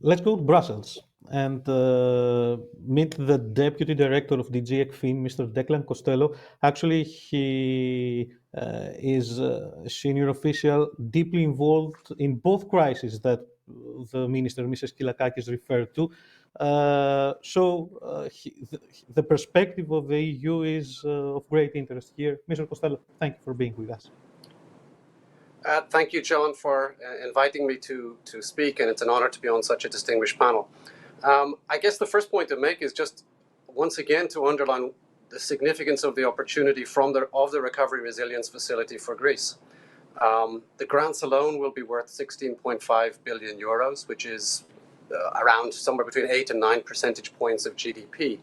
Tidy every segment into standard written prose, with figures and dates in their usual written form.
let's go to Brussels and meet the Deputy Director of DG ECFIN, Mr. Declan Costello. Actually, he is a senior official deeply involved in both crises that the Minister, Mrs. Kyllakakis, referred to. The perspective of the EU is of great interest here. Mr. Costello, thank you for being with us. Thank you, John, for inviting me to speak, and it's an honor to be on such a distinguished panel. I guess the first point to make is just once again to underline the significance of the opportunity of the Recovery Resilience Facility for Greece. The grants alone will be worth 16.5 billion euros, which is around somewhere between 8 and 9 percentage points of GDP.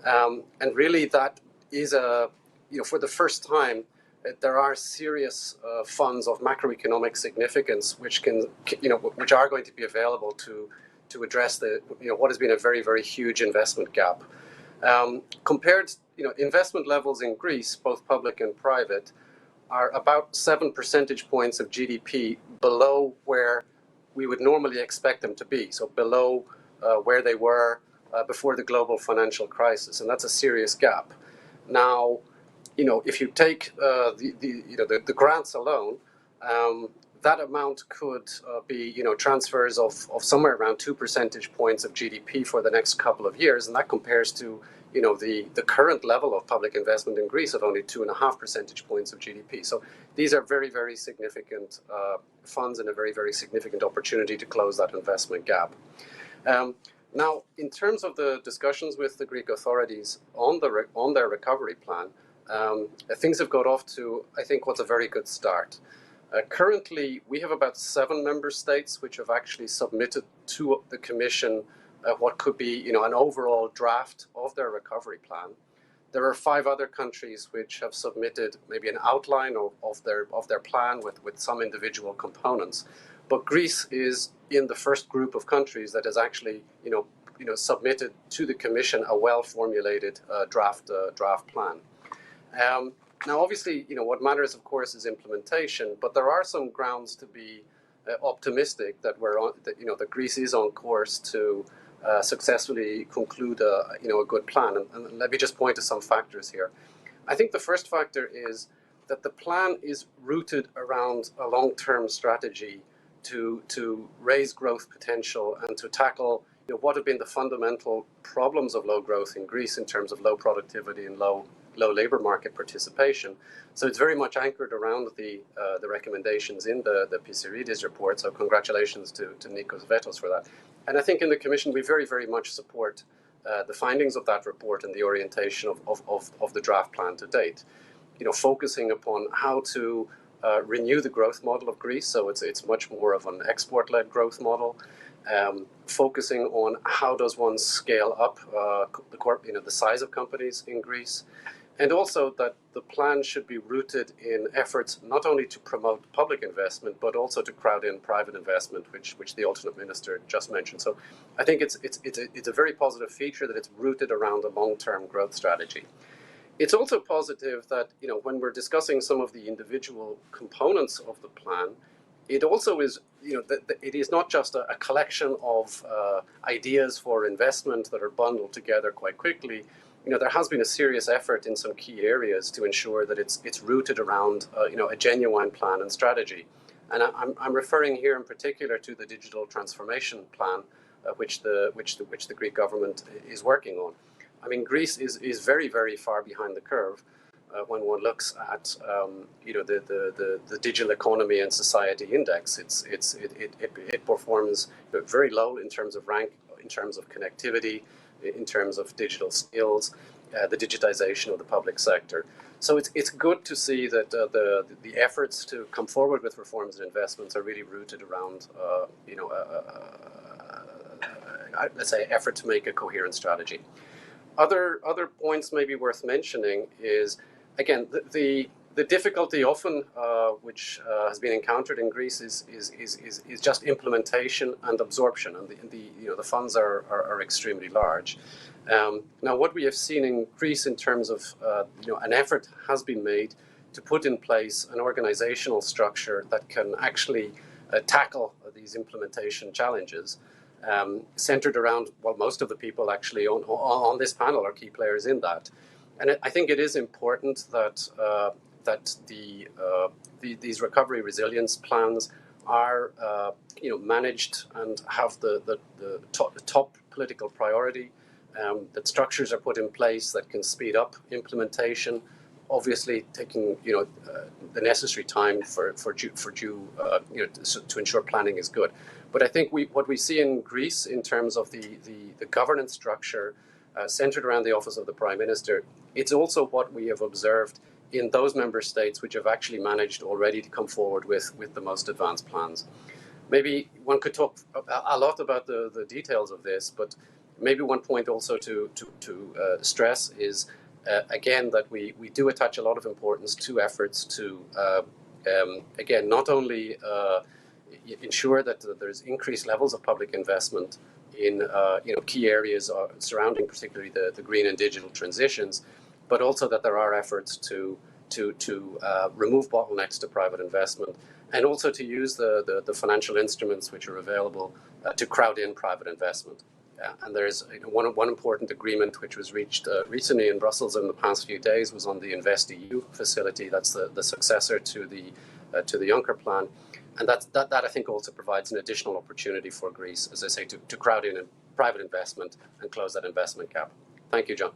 And really that is for the first time, there are serious funds of macroeconomic significance which are going to be available to address what has been a very, very huge investment gap. Compared, investment levels in Greece, both public and private, are about 7 percentage points of GDP below where we would normally expect them to be. So below where they were before the global financial crisis, and that's a serious gap. Now, if you take the grants alone, that amount could be transfers of somewhere around 2 percentage points of GDP for the next couple of years, and that compares to the current level of public investment in Greece of only 2.5 percentage points of GDP. So these are very, very significant funds and a very, very significant opportunity to close that investment gap. Now, in terms of the discussions with the Greek authorities on their recovery plan, things have got off to, I think, what's a very good start. Currently, we have about 7 member states which have actually submitted to the Commission what could be, an overall draft of their recovery plan. There are 5 other countries which have submitted maybe an outline of their plan with some individual components. But Greece is in the first group of countries that has actually, submitted to the Commission a well-formulated draft plan. Now, obviously, what matters, of course, is implementation. But there are some grounds to be optimistic that that Greece is on course to successfully conclude a good plan. And let me just point to some factors here. I think the first factor is that the plan is rooted around a long-term strategy to raise growth potential and to tackle what have been the fundamental problems of low growth in Greece in terms of low productivity and low labor market participation. So it's very much anchored around the recommendations in the Pisiridis report. So congratulations to Nikos Vetos for that. And I think in the Commission we very, very much support the findings of that report and the orientation of the draft plan to date. Focusing upon how to renew the growth model of Greece, so it's much more of an export-led growth model. Focusing on how does one scale up the size of companies in Greece, and also that the plan should be rooted in efforts not only to promote public investment but also to crowd in private investment, which the alternate minister just mentioned. So I think it's a very positive feature that it's rooted around a long-term growth strategy. It's also positive that when we're discussing some of the individual components of the plan, it also is, it is not just a collection of ideas for investment that are bundled together quite quickly. There has been a serious effort in some key areas to ensure that it's rooted around, a genuine plan and strategy. And I'm referring here in particular to the digital transformation plan, which the Greek government is working on. I mean, Greece is very, very far behind the curve. When one looks at the digital economy and society index, it performs very low in terms of rank, in terms of connectivity, in terms of digital skills, the digitization of the public sector. So it's good to see that the efforts to come forward with reforms and investments are really rooted around let's say effort to make a coherent strategy. Other points maybe worth mentioning is, again, the difficulty often which has been encountered in Greece is just implementation and absorption, and the funds are extremely large. Now, what we have seen in Greece in terms of an effort has been made to put in place an organizational structure that can actually tackle these implementation challenges. centered around, well, most of the people actually on this panel are key players in that. And I think it is important that these recovery resilience plans are managed and have the top political priority, that structures are put in place that can speed up implementation, obviously taking the necessary time to ensure planning is good. But I think what we see in Greece in terms of the governance structure centered around the Office of the Prime Minister, it's also what we have observed in those member states which have actually managed already to come forward with the most advanced plans. Maybe one could talk a lot about the details of this, but maybe one point also to stress is, again, that we do attach a lot of importance to efforts to, again, not only ensure that there's increased levels of public investment in key areas surrounding particularly the green and digital transitions, but also that there are efforts to remove bottlenecks to private investment, and also to use the financial instruments which are available to crowd in private investment. And there's one important agreement which was reached recently in Brussels in the past few days was on the InvestEU facility. That's the successor to the Juncker plan, and that I think also provides an additional opportunity for Greece, as I say, to crowd in private investment and close that investment gap. Thank you, John.